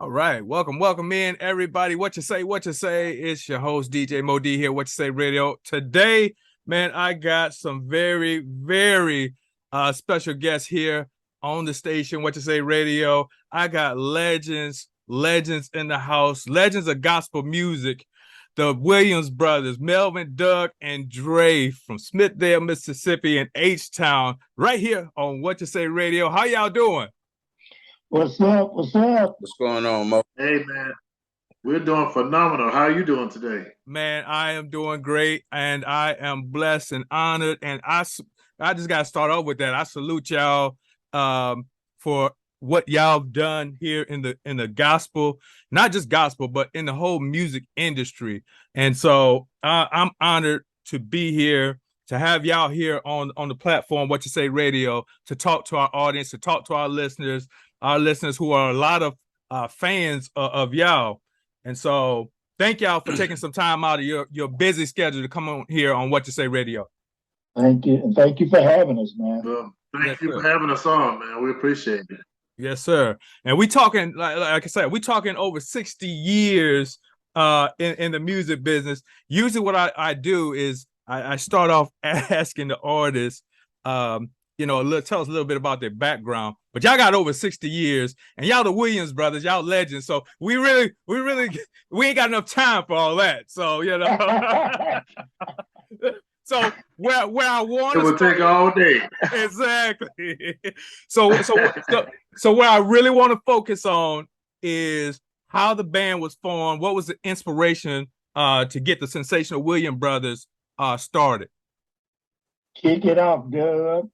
All right, welcome in everybody. What you say? What you say? It's your host DJ Mo D here. What you say radio today, man. I got some very special guests here on the station. What you say radio? I got legends in the house, legends of gospel music. The Williams brothers, Melvin, Doug, and Dre from Smithville, Mississippi, and H Town, right here on What You Say Radio. How y'all doing? What's up? What's up? What's going on, Mo? Hey, man, we're doing phenomenal. How are you doing today? Man, I am doing great, and I am blessed and honored. And I just got to start off with that. I salute y'all for what y'all done here in the gospel, not just gospel, but in the whole music industry. And so I'm honored to be here, to have y'all here on the platform, What You Say Radio, to talk to our audience, to talk to our listeners who are a lot of fans of y'all. And so thank y'all for taking some time out of your busy schedule to come on here on What You Say Radio. Thank you. And thank you for having us, man. Well, thank you for having us on, man. We appreciate it. Yes, sir. And we talking, like I said, we talking over 60 years in the music business. Usually what I do is I start off asking the artists, tell us a little bit about their background. But y'all got over 60 years, and y'all the Williams brothers, y'all legends. So we ain't got enough time for all that. So so where I want it will take all day. Exactly. So where I really want to focus on is how the band was formed. What was the inspiration to get the sensational Williams brothers started? Kick it off, Doug.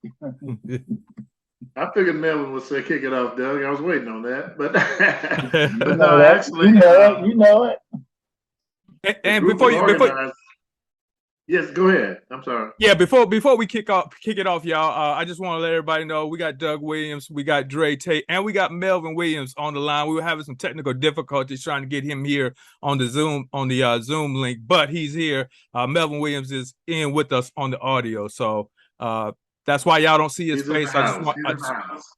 I figured Melvin would say kick it off, Doug. I was waiting on that. But, but no, actually. You know it. And before yes, go ahead. I'm sorry. Yeah, before we kick it off, y'all. I just want to let everybody know we got Doug Williams, we got Dre Tate, and we got Melvin Williams on the line. We were having some technical difficulties trying to get him here on the Zoom Zoom link, but he's here. Melvin Williams is in with us on the audio, so that's why y'all don't see his face.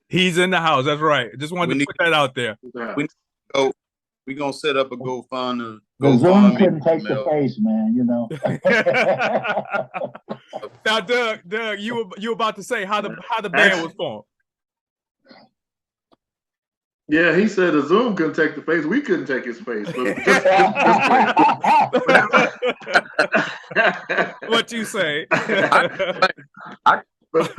He's in the house. That's right. I just wanted to put that out there. We're gonna set up a GoFundMe. The Zoom couldn't take the face, man, Now, Doug, you were about to say how the band was formed. Yeah, he said the Zoom couldn't take the face. We couldn't take his face. What you say? But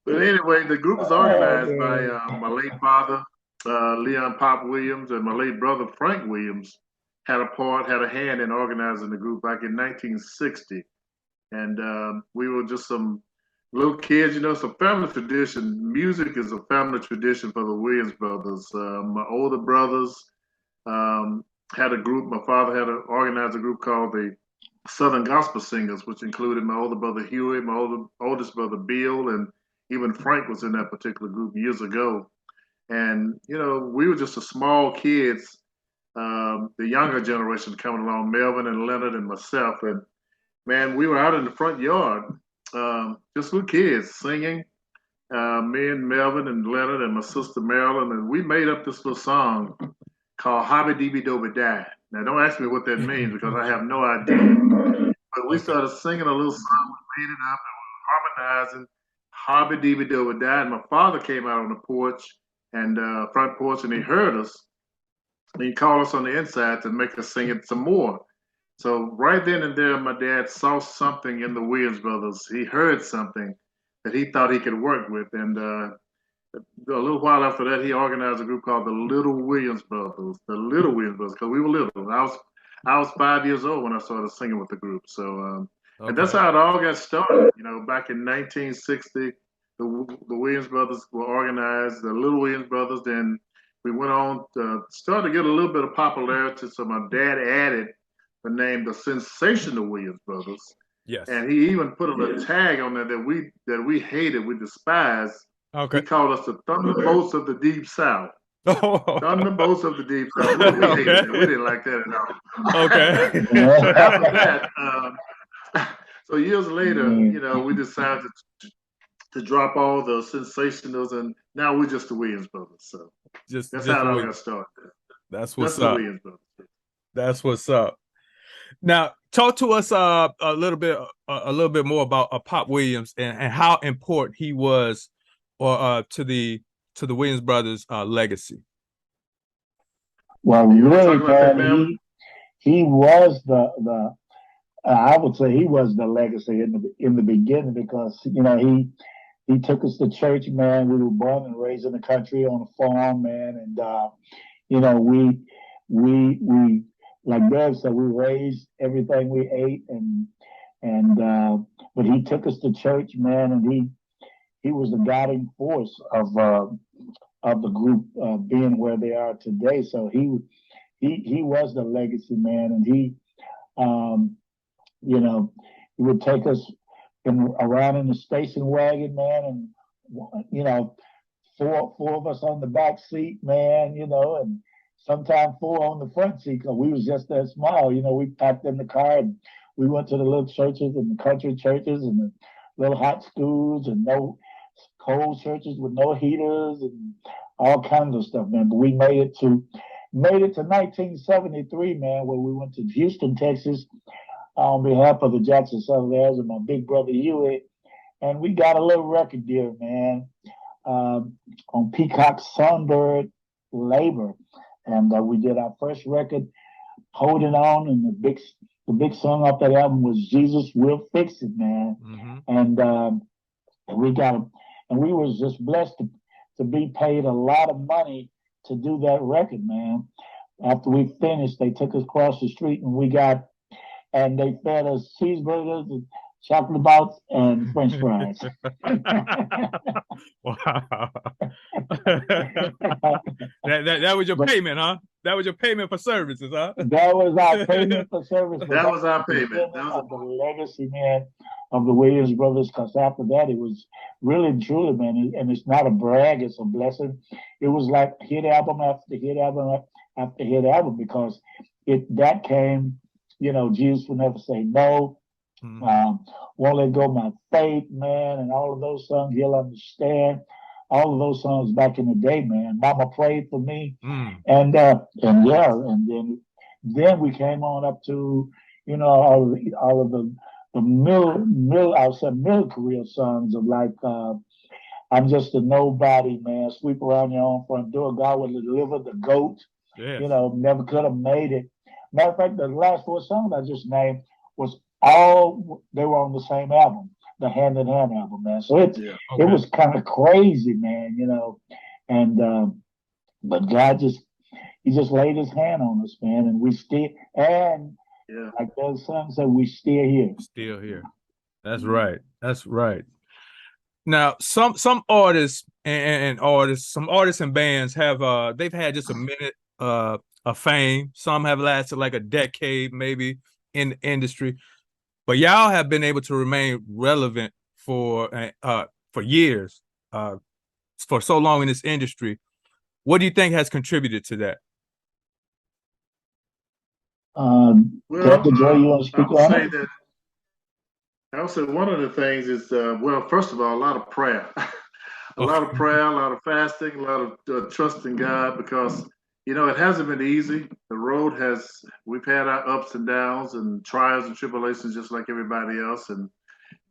anyway, the group was organized by my late father, Leon Pop Williams, and my late brother, Frank Williams, had a hand in organizing the group back in 1960. And we were just some little kids, it's a family tradition. Music is a family tradition for the Williams brothers. My older brothers had a group. My father had organized a group called the Southern Gospel Singers, which included my older brother Huey, my oldest brother Bill, and even Frank was in that particular group years ago. And, we were just a small kids, the younger generation coming along, Melvin and Leonard and myself. And, man, we were out in the front yard, just little kids singing, me and Melvin and Leonard and my sister Marilyn. And we made up this little song called Hobby Deeby Doby Die. Now, don't ask me what that means because I have no idea. But we started singing a little song. We made it up and we were harmonizing Hobby Deeby Doby Die. And my father came out on the porch and front porch, and he heard us. And he called us on the inside to make us sing it some more. So right then and there, my dad saw something in the Williams brothers. He heard something that he thought he could work with. And a little while after that, he organized a group called the Little Williams Brothers. The Little Williams Brothers, because we were little. I was 5 years old when I started singing with the group. So, and that's how it all got started. Back in 1960. The Williams brothers were organized, the Little Williams brothers. Then we went on to start to get a little bit of popularity. So my dad added the name, the Sensational Williams brothers. Yes. And he even put a little tag on there that we hated, we despised. Okay. He called us the Thunderbolts of the Deep South. Thunderbolts of the Deep South. We hated it. We didn't like that at all. Okay. So after that, so years later, we decided to drop all the sensationals, and now we're just the Williams brothers. So that's how it all got started. That's what's the up. Williams brothers. That's what's up. Now, talk to us a little bit more about Pop Williams and how important he was, or to the Williams brothers' legacy. Well, You want to really, talk about that, man, family? he was the I would say he was the legacy in the beginning, because he took us to church, man. We were born and raised in the country on a farm, man, and we like Bev said, we raised everything we ate, and but he took us to church, man, and he was the guiding force of the group being where they are today. So he was the legacy, man, and um, he would take us around in the station wagon, man, and four of us on the back seat, man, and sometimes four on the front seat, because we was just that small. We packed in the car and we went to the little churches and the country churches and the little hot schools and no cold churches with no heaters and all kinds of stuff, man. But we made it to 1973, man, where we went to Houston, Texas, on behalf of the Jackson Southerners and my big brother Huey, and we got a little record deal, man, on Peacock Sunbird labor, and we did our first record, Holding On, and the big song off that album was Jesus Will Fix It, man, and we got and we was just blessed to be paid a lot of money to do that record, man. After we finished, they took us across the street and they fed us cheeseburgers and chocolate bars and French fries. Wow. that was your payment, huh? That was your payment for services, huh? That was our payment for service. That was our payment. That was the legacy, man, of the Williams brothers. Because after that, it was really truly, man, and it's not a brag; it's a blessing. It was like hit album after hit album after hit album, because that came. Jesus Will Never Say No. Won't Let Go My Faith, man, and all of those songs, He'll Understand. All of those songs back in the day, man. Mama Prayed for Me, and then we came on up to all of the middle career songs of like I'm Just a Nobody, man. Sweep Around Your Own Front Door. God Will Deliver, The Goat. Yes. Never Could Have Made It. Matter of fact, the last four songs I just named they were on the same album, the Hand in Hand album, man. So it was kind of crazy, man, and but God he just laid his hand on us, man, and we still, and like the son said, we still here. Still here. That's right. That's right. Now, some artists and bands have they've had just a minute of fame. Some have lasted like a decade, maybe, in the industry, but y'all have been able to remain relevant for years, for so long in this industry. What do you think has contributed to that? Dr. Joy, you want to speak on it? I would say one of the things is, first of all, a lot of prayer. A lot of prayer, a lot of fasting, a lot of trust in God, because, it hasn't been easy. The road we've had our ups and downs and trials and tribulations just like everybody else. And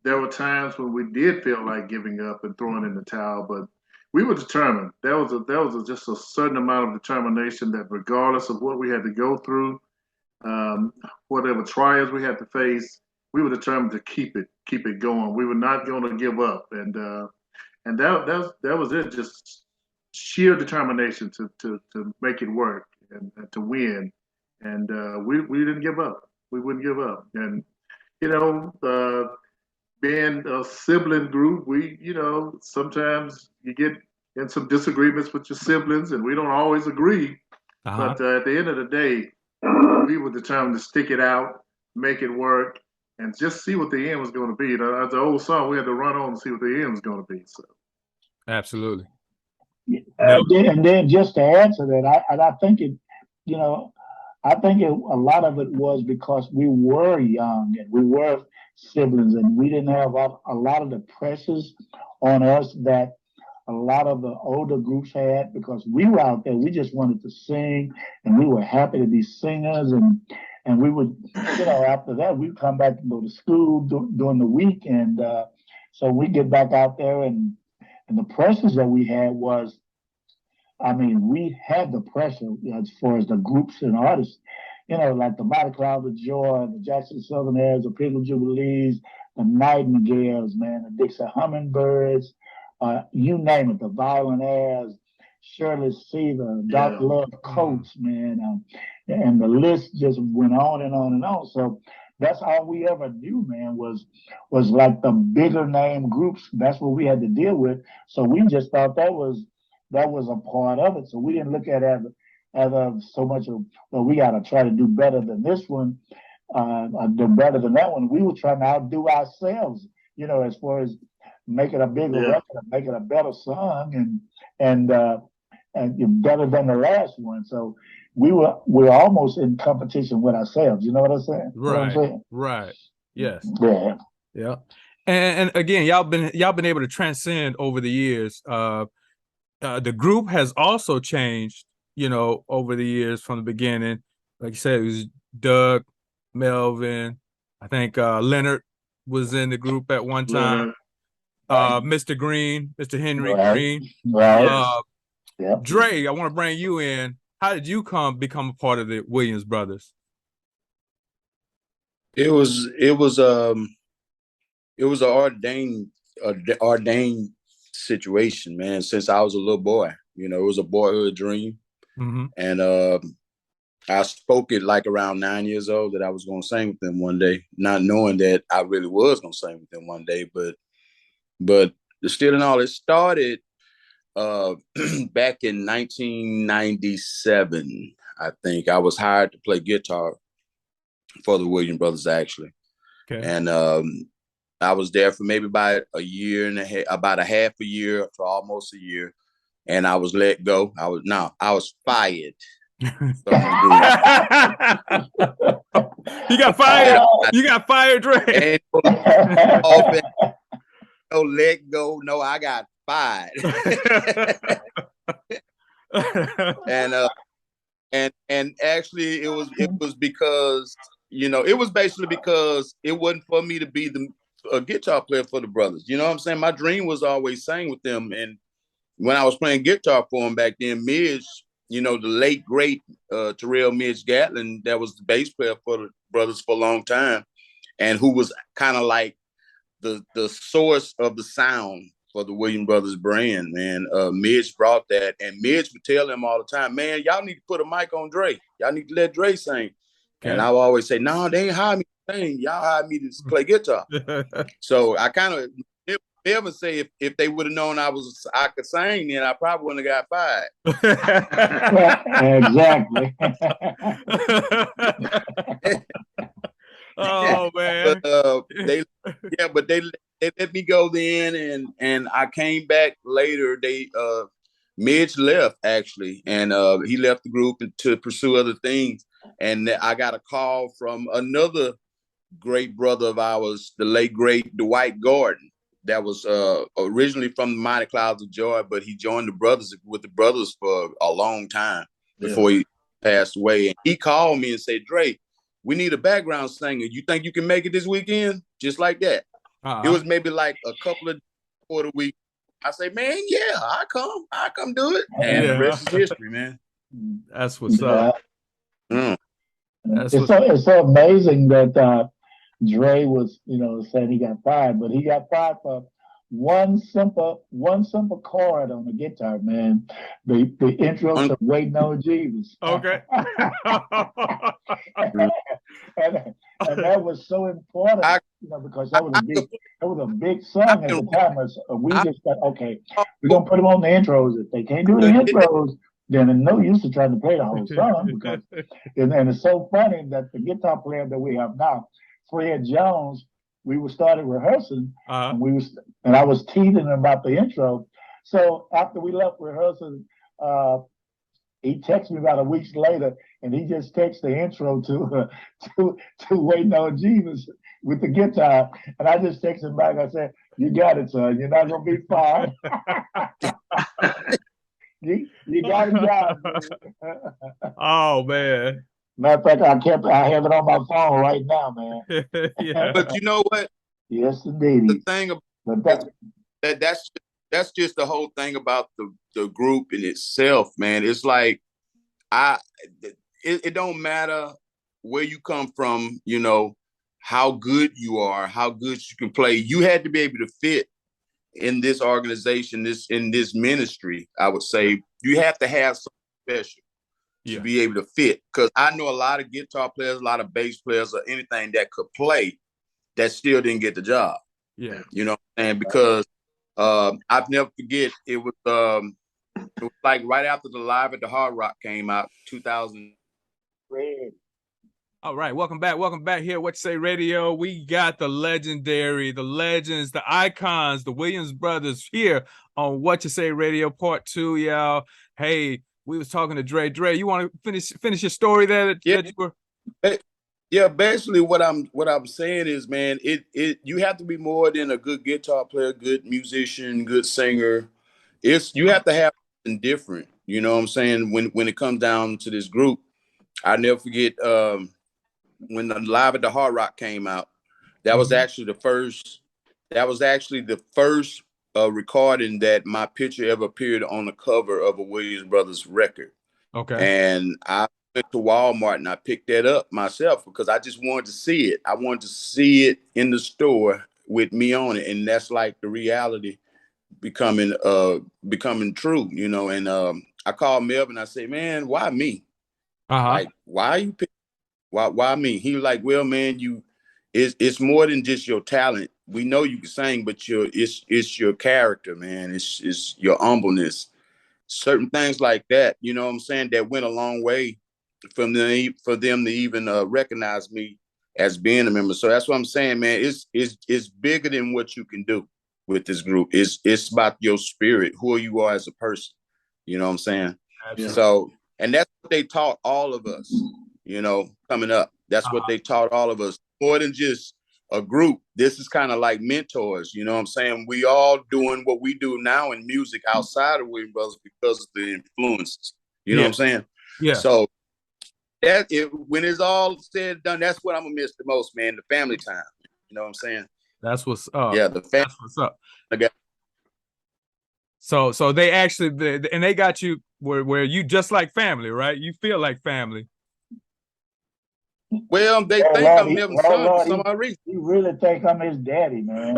there were times when we did feel like giving up and throwing in the towel, but we were determined. There was just a certain amount of determination that regardless of what we had to go through, whatever trials we had to face, we were determined to keep it going. We were not going to give up, and that was it. Just sheer determination to make it work and to win, and we didn't give up. We wouldn't give up, and being a sibling group, we sometimes you get in some disagreements with your siblings, and we don't always agree. But at the end of the day, we were determined to stick it out, make it work, and just see what the end was going to be. As the old song, we had to run on and see what the end was going to be. So, absolutely. And then just to answer that, I think a lot of it was because we were young and we were siblings, and we didn't have a lot of the pressures on us that a lot of the older groups had, because we were out there. We just wanted to sing, and we were happy to be singers, and we would, after that we'd come back and go to school during the week, and so we get back out there, and the pressures that we had was, I mean, we had the pressure as far as the groups and artists, like the Mighty Clouds of Joy, the Jackson Southern Airs, the Pilgrim Jubilees, the Nightingales, man, the Dixie Hummingbirds, you name it, the Violent Airs, Shirley Caesar, Doc Love Coates, man, and the list just went on and on and on. So that's all we ever knew, man, was like the bigger name groups. That's what we had to deal with. So we just thought that was a part of it. So we didn't look at it as so much of, well, we got to try to do better than this one, do better than that one. We were trying to outdo ourselves, as far as making a bigger record, making a better song, and better than the last one. So we're almost in competition with ourselves. You know what I'm saying? Right. You know what I'm saying? Right. Yes. Yeah. Yeah. And again, y'all been able to transcend over the years. The group has also changed, over the years from the beginning. Like you said, it was Doug, Melvin. I think Leonard was in the group at one time. Mr. Green, Mr. Henry Green. Right. Dre, I want to bring you in. How did you become a part of the Williams Brothers? It was an ordained situation, man. Since I was a little boy, it was a boyhood dream, and I spoke it like around 9 years old that I was going to sing with them one day, not knowing that I really was going to sing with them one day. But still in all, it started back in 1997. I think I was hired to play guitar for the Williams Brothers, actually. Okay. And I was there for maybe about a year and a half, about a half a year to almost a year, and I was let go. I was fired. You got fired. You got fired, Dre. No let go. No, I got fired. and actually, it was because it was basically because it wasn't for me to be a guitar player for the brothers. You know what I'm saying? My dream was always sing with them, and when I was playing guitar for them back then, Midge, the late great Terrell Midge Gatlin, that was the bass player for the brothers for a long time, and who was kind of like the source of the sound for the Williams Brothers brand, man. Midge brought that, and Midge would tell them all the time, man, y'all need to put a mic on Dre. Y'all need to let Dre sing. Okay. And I would always say, no, they ain't hired me to sing. Y'all hired me to play guitar. So I kind of never say if they would have known I could sing, then I probably wouldn't have got fired. Exactly. Oh man. But they let me go then, and I came back later. Midge left actually, and he left the group to pursue other things. And I got a call from another great brother of ours, the late great Dwight Gordon, that was originally from the Mighty Clouds of Joy, but he joined with the brothers for a long time before he passed away. And he called me and said, Dre, we need a background singer. You think you can make it this weekend? Just like that. It was maybe like a couple of for the week. I say, man, yeah, I come do it. And the rest is history, man. That's what's up. It's so amazing that Dre was, saying he got fired, but he got fired for one simple chord on the guitar, man. The intro to Waiting on Jesus. Okay. and that was so important, because that was a big song at the time. We just thought, okay, we're gonna put them on the intros. If they can't do the intros, then there's no use of trying to play the whole song. Because and it's so funny that the guitar player that we have now, Fred Jones, we started rehearsing, and I was teasing him about the intro. So after we left rehearsing, he texted me about a week later, and he just texted the intro to Waiting on Jesus with the guitar, and I just texted him back. I said, "You got it, son. You're not gonna be fired." You got a job. Oh man. Matter of fact, I have it on my phone right now, man. Yeah. But you know what? Yes, The indeed. thing But about that's just the whole thing about the group in itself, man. It's like I it don't matter where you come from, you know, how good you are, how good you can play. You had to be able to fit in this organization, in this ministry. I would say you have to have something special to Yeah. be able to fit. Because I know a lot of guitar players, a lot of bass players, or anything that could play that still didn't get the job. Yeah. You know what I'm saying? Because I've never forget it was like right after the Live at the Hard Rock came out, 2000. All right, welcome back. Welcome back here at What You Say Radio. We got the legendary, the legends, the icons, the Williams brothers here on What You Say Radio Part 2, y'all. Hey, we was talking to Dre. Dre, you want to finish your story there that you were? Yeah, basically what I'm saying is, man, you have to be more than a good guitar player, good musician, good singer. You have to have something different. You know what I'm saying? When it comes down to this group, I never forget when the Live at the Hard Rock came out. That was actually the first. That was actually the first recording that my picture ever appeared on the cover of a Williams Brothers record. Okay. And I went to Walmart and I picked that up myself because I just wanted to see it. I wanted to see it in the store with me on it, and that's like the reality becoming true, you know. And I called Melvin. I say, man, why me? Like, why you pick? Why me? He was like, well, man, it's more than just your talent. We know you can sing, but it's your character, man. It's your humbleness. Certain things like that, you know what I'm saying, that went a long way for them to even recognize me as being a member. So that's what I'm saying, man. It's bigger than what you can do with this group. It's about your spirit, who you are as a person. You know what I'm saying? Absolutely. So, and that's what they taught all of us, you know, coming up. That's what they taught all of us. More than just a group. This is kind of like mentors, you know what I'm saying? We all doing what we do now in music outside of Williams Brothers because of the influences. You know what I'm saying? Yeah. So when it's all said and done, that's what I'm gonna miss the most, man. The family time. You know what I'm saying? That's what's up. Yeah, the family. That's what's up. Okay. So they actually and they got you where you just like family, right? You feel like family. Well, they think Lord, I'm Melvin's son for some odd reason. You really think I'm his daddy, man.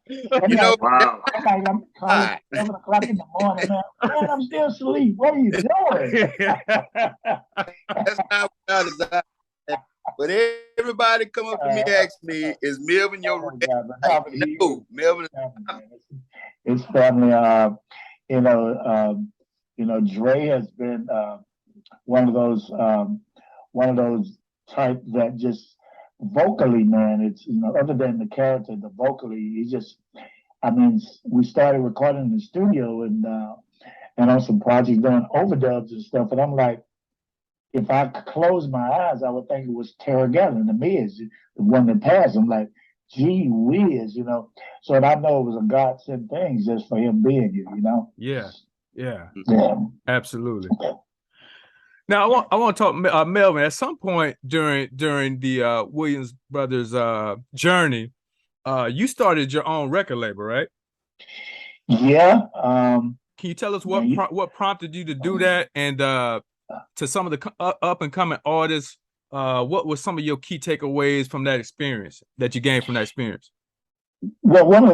You know, wow. I'm calling 7 o'clock in the morning, man. Man, I'm still asleep. What are you doing? That's not what I desire. But everybody come up to me and ask me, is Melvin your dad? Like, no, Melvin. It's family. Dre has been one of those type that just vocally, man. It's other than the character, the vocally, he just. I mean, we started recording in the studio and on some projects doing overdubs and stuff, and I'm like, if I close my eyes, I would think it was Terra Gallon, the Miz, the one that passed. I'm like, gee whiz, So I know it was a God sent thing just for him being here, Yeah. Absolutely. Now I want to talk Melvin. At some point during the Williams Brothers journey, you started your own record label, right? Yeah. Can you tell us what prompted you to do that, and to some of the up and coming artists, what were some of your key takeaways from that experience that you gained from that experience? Well, one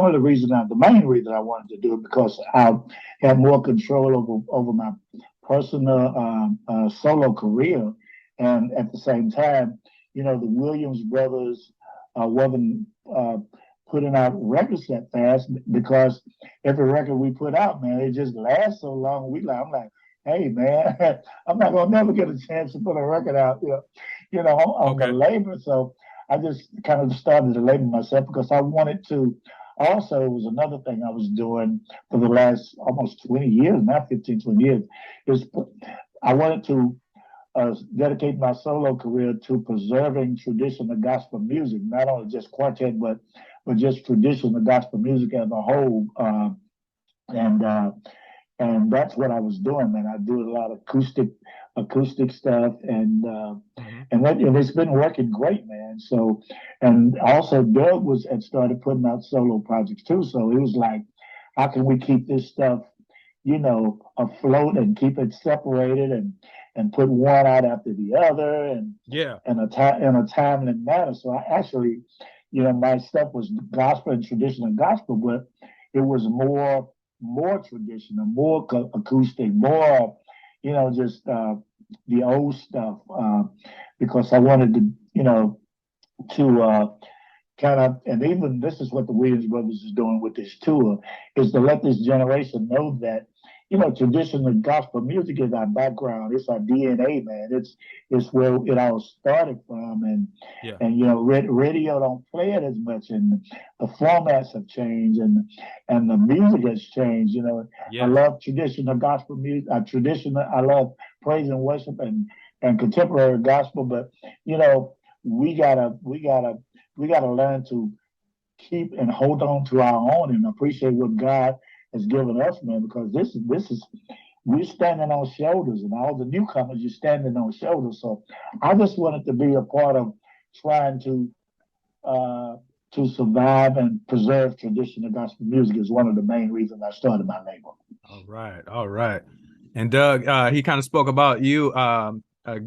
of the reasons, the main reason I wanted to do it because I had more control over my personal solo career, and at the same time, the Williams brothers wasn't putting out records that fast because every record we put out, man, it just lasts so long. I'm like, hey, man, I'm not gonna never get a chance to put a record out, on the label. So I just kind of started to label myself because I wanted to. Also, it was another thing I was doing for the last almost 20 years, now 15, 20 years, is I wanted to dedicate my solo career to preserving traditional gospel music, not only just quartet, but just traditional gospel music as a whole. And and that's what I was doing, man. I do a lot of acoustic stuff, and and it's been working great, man. So, and also Doug had started putting out solo projects too. So it was like, how can we keep this stuff, afloat and keep it separated and put one out after the other and in a timely manner. So I actually, my stuff was gospel and traditional gospel, but it was more traditional, more acoustic, more, just the old stuff, because I wanted to, to kind of, and even this is what the Williams Brothers is doing with this tour, is to let this generation know that, traditional gospel music is our background. It's our DNA, man. It's where it all started from, and radio don't play it as much, and the formats have changed, and the music has changed. I love traditional gospel music. I love praise and worship and contemporary gospel, but we gotta learn to keep and hold on to our own and appreciate what God has given us, man, because this is we're standing on shoulders, and all the newcomers, you're standing on shoulders. So I just wanted to be a part of trying to survive and preserve traditional gospel music is one of the main reasons I started my label. All right. And Doug, he kind of spoke about you.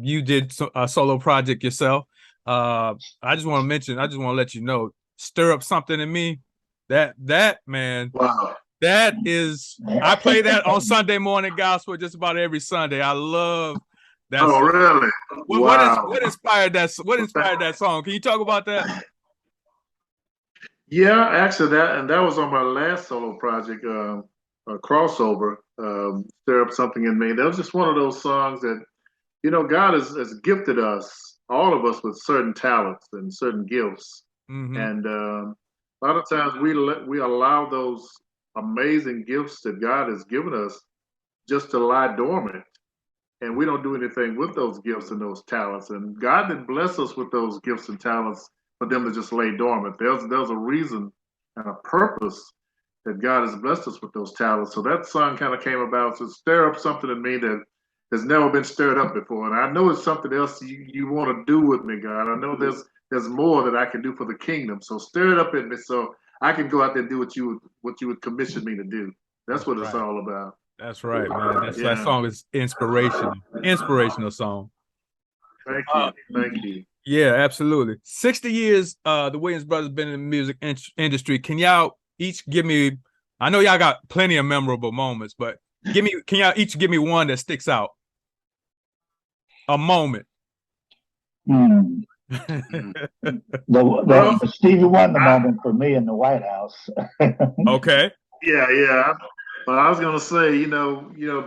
You did a solo project yourself. I just want to let you know, Stir Up Something in Me. That man. Wow. That is, I play that on Sunday morning gospel just about every Sunday. I love that. Oh, song. really? Wow. What inspired that? What inspired that song? Can you talk about that? Yeah, actually, that was on my last solo project, a crossover, Stir Up Something in Me. That was just one of those songs that, God has gifted us, all of us, with certain talents and certain gifts. And a lot of times we allow those amazing gifts that God has given us just to lie dormant, and we don't do anything with those gifts and those talents. And God didn't bless us with those gifts and talents for them to just lay dormant. There's a reason and a purpose that God has blessed us with those talents. So that song kind of came about to stir up something in me that has never been stirred up before. And I know it's something else you want to do with me, God. I know there's more that I can do for the kingdom. So stir it up in me so I can go out there and do what you would commission me to do. That's what it's all about. That's right, man. That song is inspirational song. Thank you. Yeah, absolutely. 60 years, the Williams Brothers been in the music industry. Can y'all each give me? I know y'all got plenty of memorable moments, but can y'all each give me one that sticks out? A moment. The Stevie Wonder moment for me in the White House. Okay. Yeah. But I was gonna say,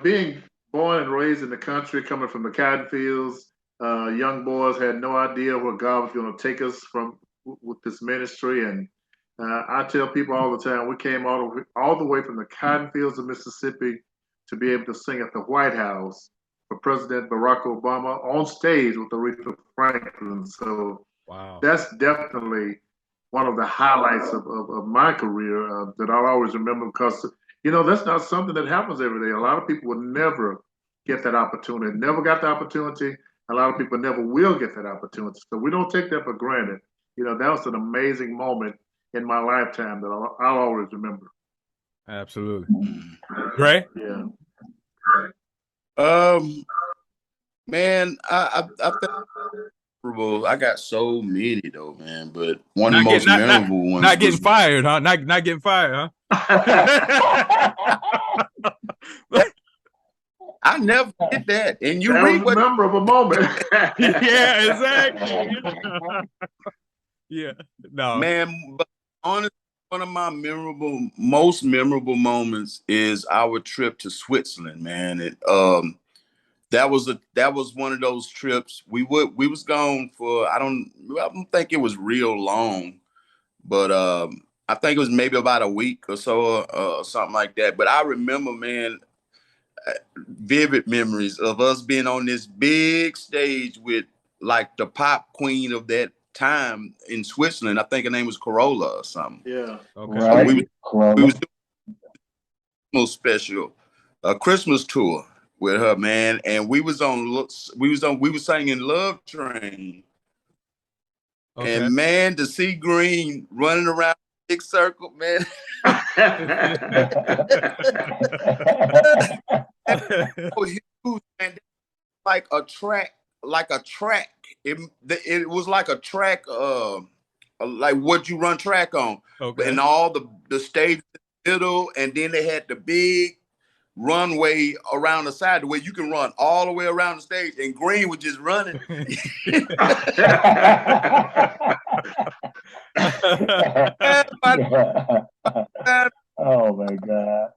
being born and raised in the country, coming from the cotton fields, young boys had no idea where God was going to take us with this ministry. And I tell people all the time, we came all the way from the cotton fields of Mississippi to be able to sing at the White House for President Barack Obama on stage with Aretha Franklin. So that's definitely one of the highlights of my career that I'll always remember, because that's not something that happens every day. A lot of people will never get that opportunity, never got the opportunity. A lot of people never will get that opportunity. So we don't take that for granted. That was an amazing moment in my lifetime that I'll always remember. Absolutely. Gray? Yeah. Man, I got so many though, man. But one of the most memorable ones. Not getting fired, huh? Not getting fired, huh? I never did that. And you that read was a memorable moment. Yeah, exactly. Yeah. No. Man, but honestly, one of my most memorable moments is our trip to Switzerland, man. That was one of those trips. We was gone for I don't think it was real long, but I think it was maybe about a week or so, something like that. But I remember, man, vivid memories of us being on this big stage with like the pop queen of that time in Switzerland. I think her name was Corolla or something. Yeah. Okay. Right. We was doing a special, a Christmas tour with her, man, and we was singing Love Train. Okay. And man, to see Green running around the big circle, man. Oh, huge, man. Like a track. It was like a track, like what you run track on. Okay. And all the stage in the middle, and then they had the big runway around the side where you can run all the way around the stage, and Green was just running. Oh my God.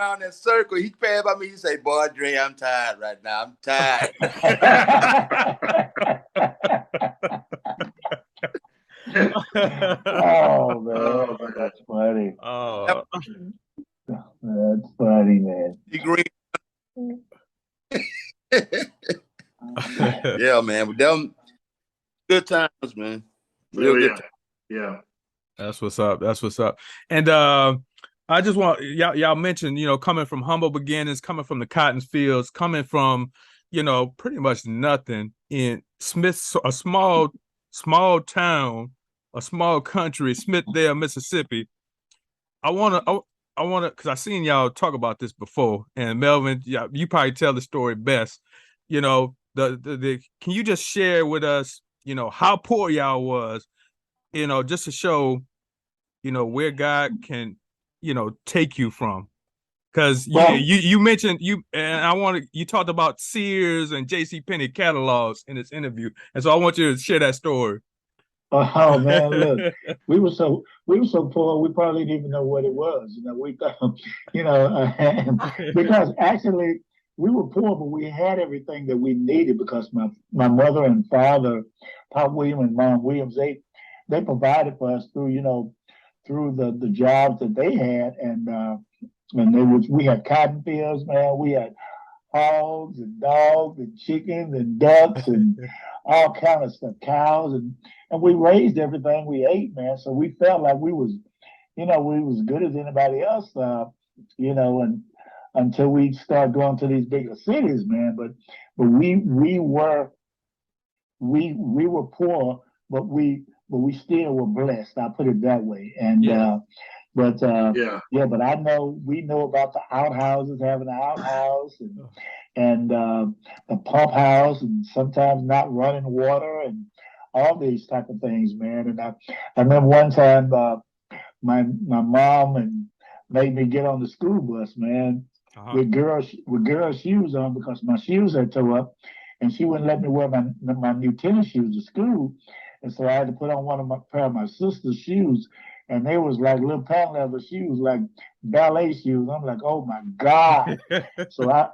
Around that circle, he passed by me. He say, "Boy, Dre, I'm tired right now. I'm tired." Oh man, that's funny. Oh, That's funny, man. Green. Yeah, man. But them good times, man. Real good times. Yeah. that's what's up. That's what's up. And I just want y'all mentioned, coming from humble beginnings, coming from the cotton fields, coming from, pretty much nothing in Smith, a small town, a small country, Smithville, Mississippi. I wanna, because I seen y'all talk about this before, and Melvin, you probably tell the story best. The can you just share with us, how poor y'all was, just to show, where God can, take you from. Because you mentioned you talked about Sears and J.C. Penney catalogs in this interview, and so I want you to share that story. Oh man, look, we were so poor, we probably didn't even know what it was. We thought, because actually we were poor, but we had everything that we needed because my mother and father, Pop Williams and Mom Williams, they provided for us through through the jobs that they had, and we had cotton fields, man. We had hogs and dogs and chickens and ducks and all kind of stuff, cows, and we raised everything we ate, man. So we felt like we was good as anybody else, and until we started going to these bigger cities, man. But we were poor, but we still were blessed. I'll put it that way. And but we know about the outhouses, having an outhouse and the pump house, and sometimes not running water and all these type of things, man. And I remember one time my mom made me get on the school bus, man, with girl shoes on because my shoes had tore up, and she wouldn't let me wear my new tennis shoes to school, and so I had to put on one of my pair of my sister's shoes, and they was like little patent leather shoes, like ballet shoes. I'm like, oh my God! So I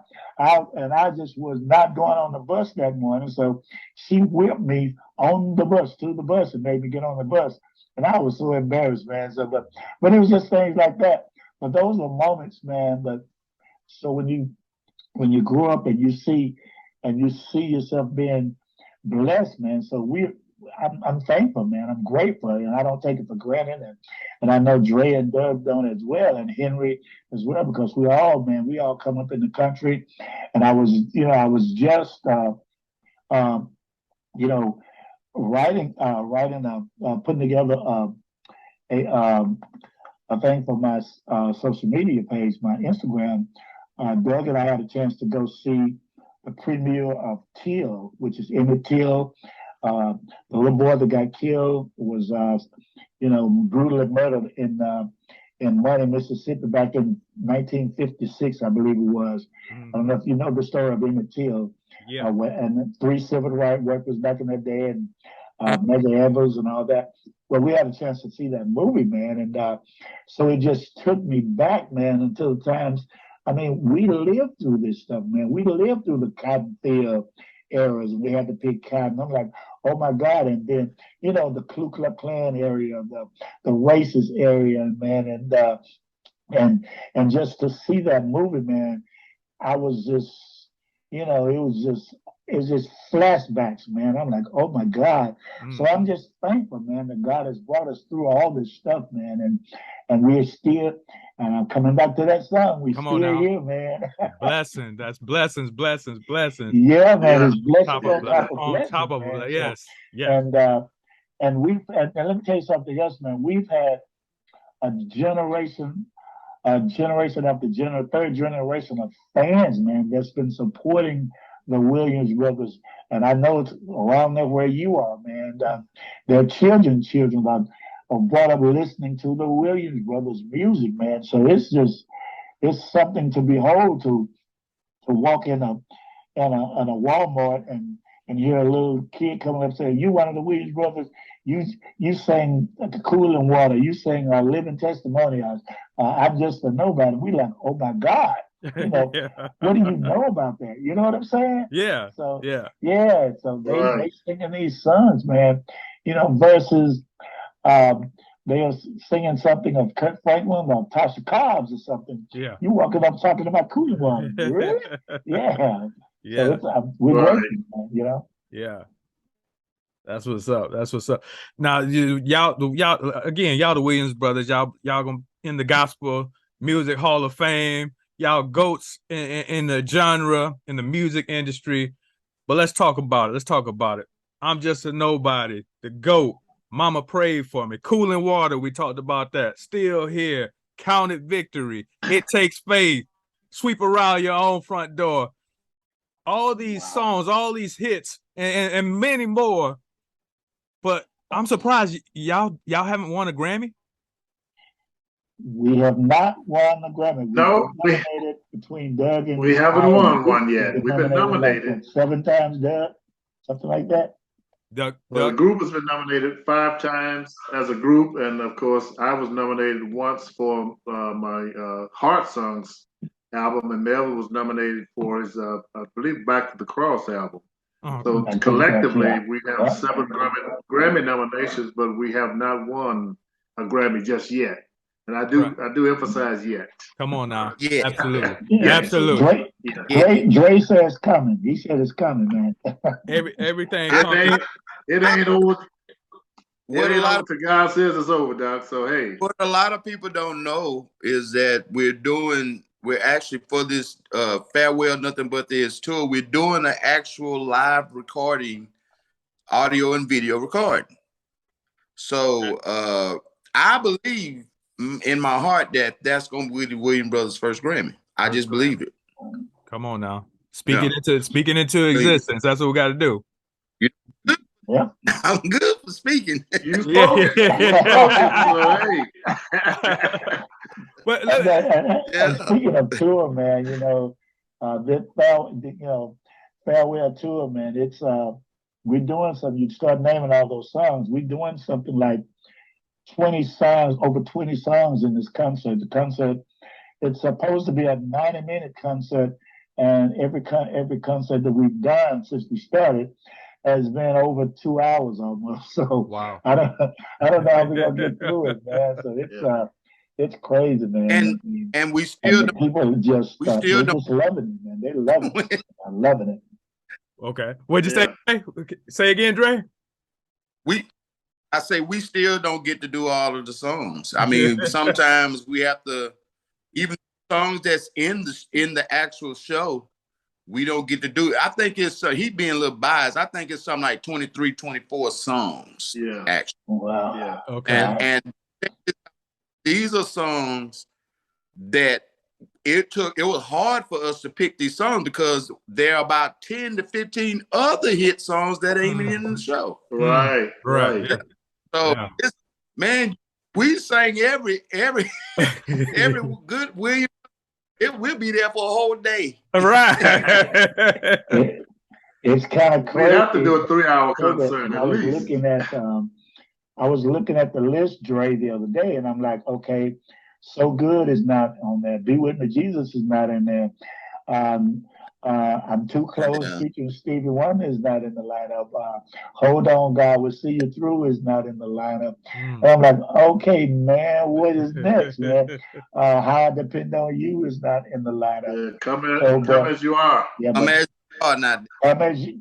just was not going on the bus that morning, so she whipped me on the bus to the bus and made me get on the bus. And I was so embarrassed, man. So, but it was just things like that. But those were moments, man. But so when you grow up and you see yourself being blessed, man. So I'm thankful, man. I'm grateful, and I don't take it for granted. And I know Dre and Doug don't as well, and Henry as well, because we all come up in the country. And I was just writing, putting together a thing for my social media page, my Instagram. Doug and I had a chance to go see the premiere of Till, which is Emmett Till. The little boy that got killed was, brutally murdered in Money, Mississippi, back in 1956, I believe it was. I don't know if you know the story of Emmett Till. Yeah. And 3 civil rights workers back in that day, and Medgar Evers and all that. Well, we had a chance to see that movie, man, and so it just took me back, man, until the times. I mean, we lived through this stuff, man. We lived through the cotton field eras, and we had to pick cotton. I'm like, oh my God! And then the Ku Klux Klan area, the racist area, man, and and just to see that movie, man, I was just, it was just flashbacks, man. I'm like, oh my God. So I'm just thankful, man, that God has brought us through all this stuff, man, and we're still, and I'm coming back to that song. We Come on still now. here, man. Blessing. That's blessings. Yeah, man, Yeah. it's blessing Top of on top of on blessing, top of man. So, yes. Yes. and and let me tell you something else, man. We've had a generation after third generation of fans, man, that's been supporting the Williams brothers. And I know it's around there where you are, man. Their children are brought up listening to the Williams brothers' music, man. So it's something to behold to walk in a Walmart and hear a little kid coming up saying, "You one of the Williams brothers? You sang the Cooling Water. You sang Living Testimony. I'm just a nobody." We like, oh my God, Yeah. what do you know about that? You know what I'm saying? Yeah. So Yeah. yeah, so Right. they singing these songs, man. Versus um, they are singing something of Kurt Franklin or Tasha Cobbs or something. Yeah. You walking up talking about Cooling Water, really? Yeah. So Yeah. we're Right. grateful, man, Yeah. That's what's up. That's what's up. Now, y'all again, y'all the Williams brothers. Y'all gonna in the gospel music Hall of Fame. Y'all goats in the genre in the music industry. But let's talk about it. I'm just a nobody. The GOAT. Mama prayed for me. Cooling Water. We talked about that. Still here. Counted victory. It takes faith. Sweep around your own front door. All these songs, all these hits, and many more. But I'm surprised y'all haven't won a Grammy. We have not won the Grammy. We've No, been nominated between Doug and we haven't I and won Duke. one We've yet. been We've been nominated like nominated. what, 7 times, Doug, something like that. Doug, Well, the group has been nominated 5 times as a group, and of course, I was nominated once for my Heart Songs album, and Melvin was nominated for his, I believe, Back to the Cross album. So Back to the collectively, Cross, yeah. we have 7 Grammy nominations, but we have not won a Grammy just yet. And I do emphasize yet. come on now. Yeah. Absolutely. Yeah. Absolutely. Dre said it's coming. He said it's coming, man. Everything It ain't over. What It a ain't lot over till God says it's over, Doc. So hey. What a lot of people don't know is that we're actually for this Farewell Nothing But This tour, we're doing an actual live recording, audio and video recording. So I believe in my heart that that's going to be the Williams Brothers' first Grammy. I just believe it. Come on now. Speaking into existence. That's what we got to do. Yeah. I'm good for speaking. You spoke it. So hey. And speaking of tour, man, that farewell tour, man. It's we're doing something. You start naming all those songs. We're doing something like 20 songs, over 20 songs in this concert. The concert, it's supposed to be a 90-minute concert, and every concert that we've done since we started has been over 2 hours almost. So wow. I don't know how we're gonna get through it, man. So it's crazy, man. And we still people just still just loving it, man. They love it. I'm loving it. Okay. What'd you say? Say again, Dre? I say we still don't get to do all of the songs. I mean, sometimes we have to, even songs that's in the actual show, we don't get to do it. I think it's he being a little biased. I think it's something like 23, 24 songs. Yeah. Actually. Wow. Yeah. Okay. And these are songs that it was hard for us to pick these songs because there are about 10 to 15 other hit songs that ain't even in the show. Right. So man, we sang every good Williams. We'll be there for a whole day. Right. It's kind of crazy. We have to do a 3-hour concert at least. I was looking at the list, Dre, the other day, and I'm like, okay, So Good is not on there. Be With Me Jesus is not in there. I'm Too Close Yeah. featuring Stevie Wonder is not in the lineup. Hold On God Will See You Through is not in the lineup. And I'm like, okay, man, what is next, man? How I Depend on You is not in the lineup. Yeah, come So, as you are. yeah, I'm but as not.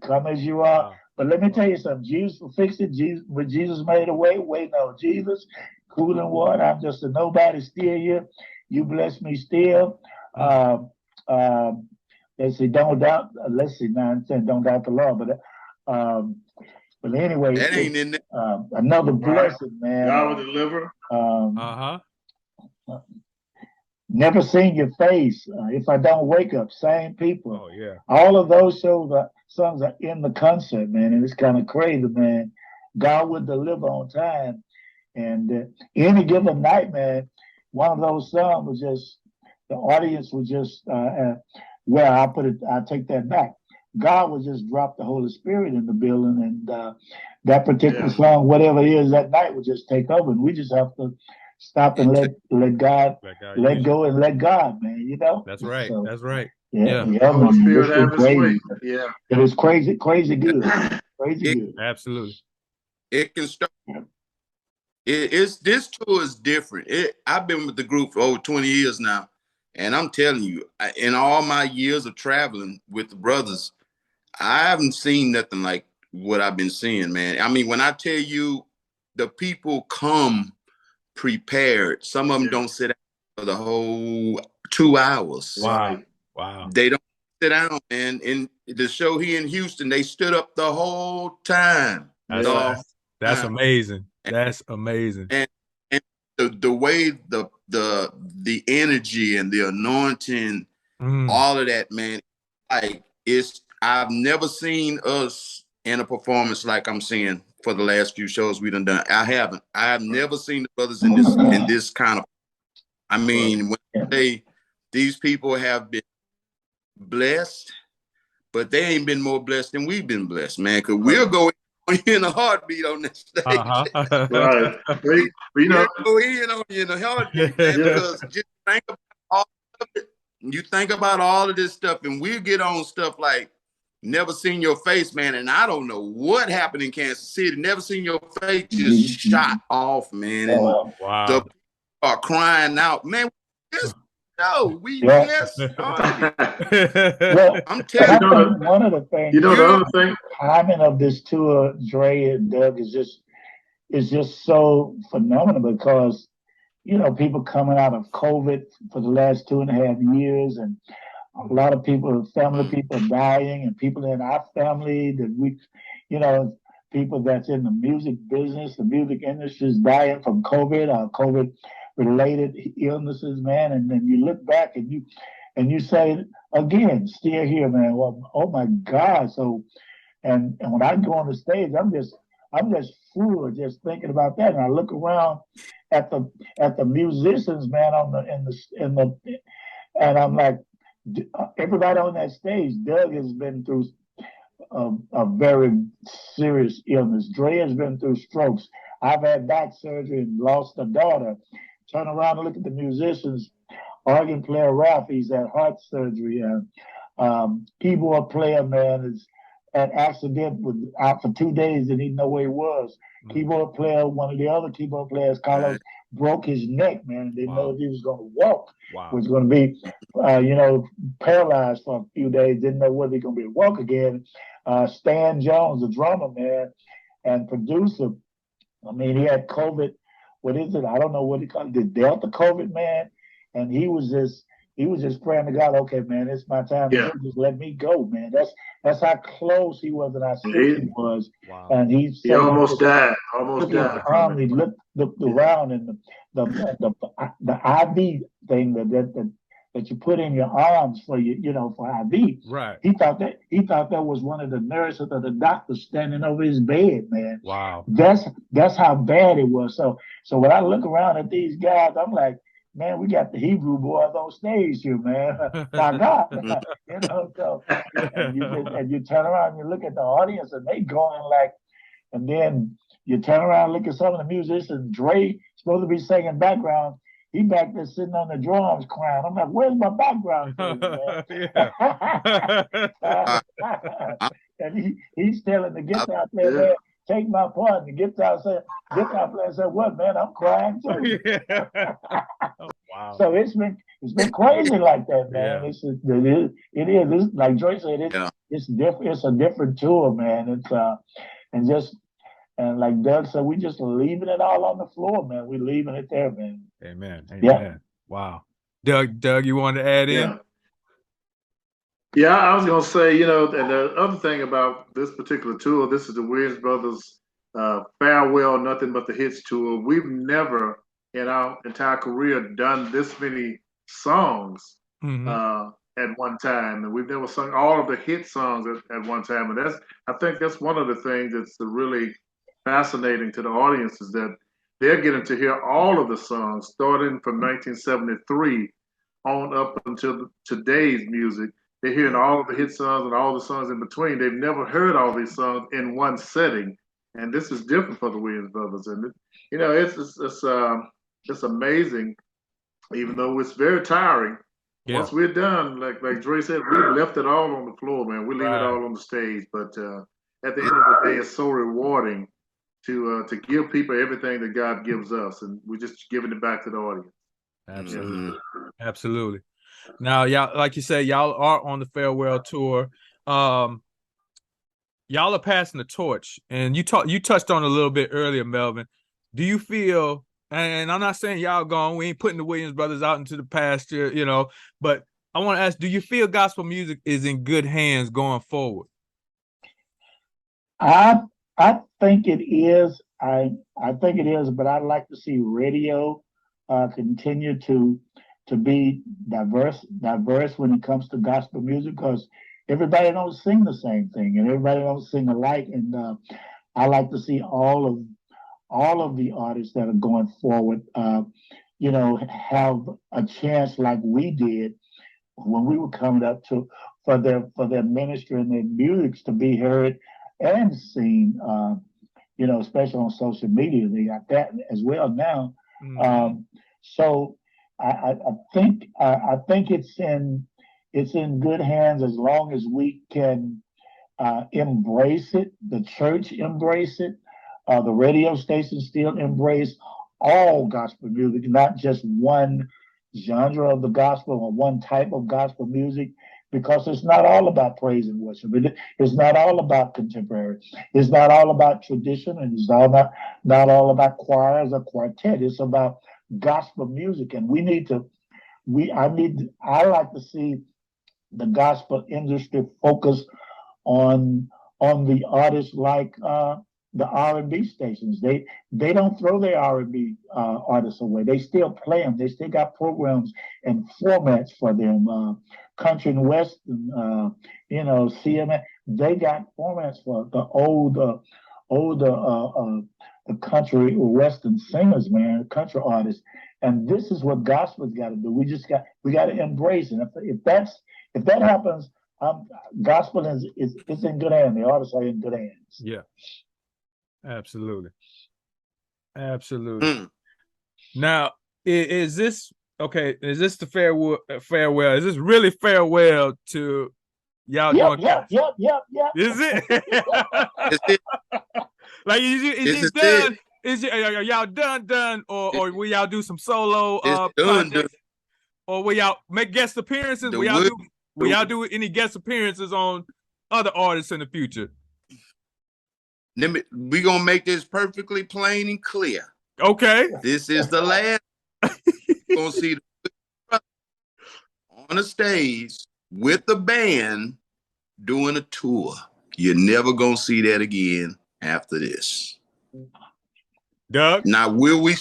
come as you are. But let me tell you something. Jesus will fix it. Jesus, when Jesus made a way, waiting on Jesus, cool and water. I'm just a nobody still here. You bless me still. Um, um, let's see, don't doubt. Let's see, now I'm saying don't doubt the Lord, but anyway, That ain't in there. Another blessing, man. God will deliver. Never Seen Your Face. If I Don't Wake Up, Same People. Oh yeah. All of those songs are in the concert, man, and it's kind of crazy, man. God Will Deliver on Time, and Any Given Night, man. One of those songs was just the audience was just well, I take that back. God would just drop the Holy Spirit in the building, and that particular song, whatever it is that night, would just take over, and we just have to stop and let God let go and let God, man. You know. That's right. So, that's right. Yeah, Holy man. Spirit This have was his way. crazy. Yeah. It was crazy good. Crazy good. Absolutely. It can start. It's this tour is different. I've been with the group for over 20 years now, and I'm telling you, in all my years of traveling with the brothers, I haven't seen nothing like what I've been seeing, man. I mean, when I tell you, the people come prepared. Some of them don't sit down for the whole 2 hours. Wow. They don't sit down, man. In the show here in Houston, they stood up the whole time. That's amazing. That's amazing. And the way the energy and the anointing, all of that, man, like I've never seen us in a performance like I'm seeing for the last few shows we done. I haven't. I have never seen the brothers in this kind of. I mean, when I say these people have been blessed, but they ain't been more blessed than we've been blessed, man. Because we'll go in a heartbeat on this stage. Right. You know, we'll go in on you in a heartbeat, man. Because just think about all of it. You think about all of this stuff, and we'll get on stuff like Never Seen Your Face, man. And I don't know what happened in Kansas City. Never Seen Your Face just shot off, man. And the people are crying out, man. We just started. Well, I'm telling you, one of the things. The other thing. Timing of this tour, Dre and Doug, is just so phenomenal because people coming out of COVID for the last 2.5 years, and a lot of people, family people dying, and people in our family that we, people that's in the music business, the music industry is dying from COVID or COVID related illnesses, man. And then you look back and you say again, still here, man. Well, oh my God. So, and when I go on the stage, I'm just full of just thinking about that. And I look around at the musicians, man, and I'm like, everybody on that stage. Doug has been through a very serious illness. Dre has been through strokes. I've had back surgery and lost a daughter. Turn around and look at the musicians. Organ player Ralph, he's had heart surgery. And keyboard player, man, is an accident, was out for 2 days and he didn't know where he was. Keyboard player, one of the other keyboard players, Carlos, broke his neck, man, and didn't know if he was going to walk. Was going to be, paralyzed for a few days, didn't know whether he was going to be able to walk again. Stan Jones, the drummer, man, and producer, I mean, he had COVID. What is it? I don't know what he called it. The Delta COVID, man. And he was just praying to God, okay, man, it's my time. Yeah. Just let me go, man. That's how close he was and how sick he was. And he almost died. He looked around, and the IV thing that you put in your arms for for IV. Right. He thought that was one of the nurses or the doctors standing over his bed, man. Wow. That's how bad it was. So when I look around at these guys, I'm like, man, we got the Hebrew boys on stage here, man. My God, So and you turn around and you look at the audience, and they going like, and then you turn around and look at some of the musicians. Dre supposed to be singing background. he back there sitting on the drums crying. I'm like, where's my background singer, man? And he's telling the guitar player, man, take my part. And the guitar player said, what, man? I'm crying too. Oh, wow. So it's been crazy like that, man. Yeah. It is. It's, like Joy said, it's different. It's a different tour, man. It's and like Doug said, we just leaving it all on the floor, man. We leaving it there, man. Amen. Yeah. Wow. Doug, you wanted to add in? Yeah, I was gonna say, and the other thing about this particular tour, this is the Williams Brothers farewell, nothing but the hits tour. We've never in our entire career done this many songs at one time, and we've never sung all of the hit songs at one time. And I think that's one of the things that's really fascinating to the audience, is that they're getting to hear all of the songs starting from 1973 on up until today's music. They're hearing all of the hit songs and all the songs in between. They've never heard all these songs in one setting, and this is different for the Williams Brothers. And it's amazing, even though it's very tiring. Yeah. Once we're done, like Dre said, we left it all on the floor, man. We leave it all on the stage. But at the end of the day, it's so rewarding to give people everything that God gives us, and we're just giving it back to the audience. Absolutely, absolutely. Now, y'all, like you say, y'all are on the farewell tour. Y'all are passing the torch, and you touched on it a little bit earlier, Melvin. Do you feel? And I'm not saying y'all gone. We ain't putting the Williams Brothers out into the pasture, But I want to ask: do you feel gospel music is in good hands going forward? I think it is. I think it is, but I'd like to see radio continue to be diverse when it comes to gospel music, because everybody don't sing the same thing and everybody don't sing alike. And I like to see all of the artists that are going forward, have a chance like we did when we were coming up for their ministry and their music to be heard and seen. Especially on social media, they got that as well now. So I think it's in good hands as long as we can embrace it. The church embrace it. The radio stations still embrace all gospel music, not just one genre of the gospel or one type of gospel music, because it's not all about praise and worship. It's not all about contemporary. It's not all about tradition, and it's not all about choirs or quartet. It's about gospel music, and I like to see the gospel industry focus on the artists like the R&B stations. They don't throw their R&B artists away. They still play them. They still got programs and formats for them. Country and Western, CMA. They got formats for the older the country or Western singers, man, country artists. And this is what gospel's got to do. We got to embrace it. If that happens, gospel is in good hands. The artists are in good hands. Yeah, absolutely. Now, is this okay? Is this the farewell? Is this really farewell to y'all? Yep. Is it? Like, is it done? Are y'all done, or will y'all do some solo projects? Or will y'all make guest appearances? Will y'all do any guest appearances on other artists in the future? We're going to make this perfectly plain and clear. Okay. This is the last. You're going to see the on the stage with the band doing a tour. You're never going to see that again after this. Doug? Now, we'll